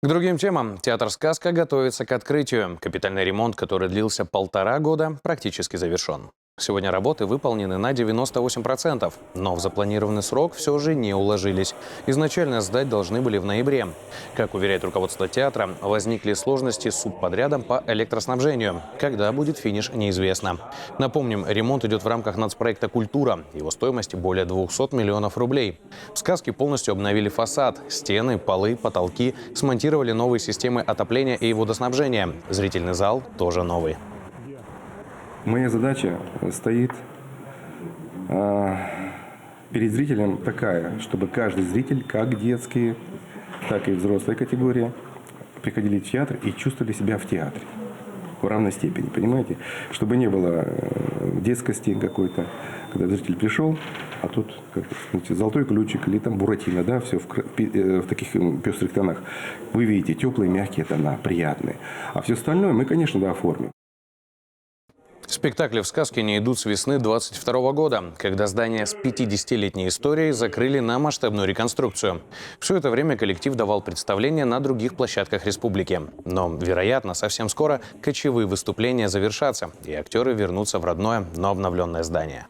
К другим темам. Театр «Сказка» готовится к открытию. Капитальный ремонт, который длился 1,5 года, практически завершен. Сегодня работы выполнены на 98%, но в запланированный срок все же не уложились. Изначально сдать должны были в ноябре. Как уверяет руководство театра, возникли сложности с субподрядом по электроснабжению. Когда будет финиш, неизвестно. Напомним, ремонт идет в рамках нацпроекта «Культура». Его стоимость более 200 миллионов рублей. В «Сказке» полностью обновили фасад, стены, полы, потолки, смонтировали новые системы отопления и водоснабжения. Зрительный зал тоже новый. Моя задача стоит перед зрителем такая, чтобы каждый зритель, как детские, так и взрослые категории, приходили в театр и чувствовали себя в театре в равной степени, понимаете? Чтобы не было детскости какой-то, когда зритель пришел, а тут как, знаете, золотой ключик или там буратино, да, все в таких пестрых тонах. Вы видите, теплые, мягкие тона, приятные. А все остальное мы, конечно, да, оформим. Спектакли в «Сказке» не идут с весны 22 года, когда здание с 50-летней историей закрыли на масштабную реконструкцию. Все это время коллектив давал представления на других площадках республики. Но, вероятно, совсем скоро кочевые выступления завершатся, и актеры вернутся в родное, но обновленное здание.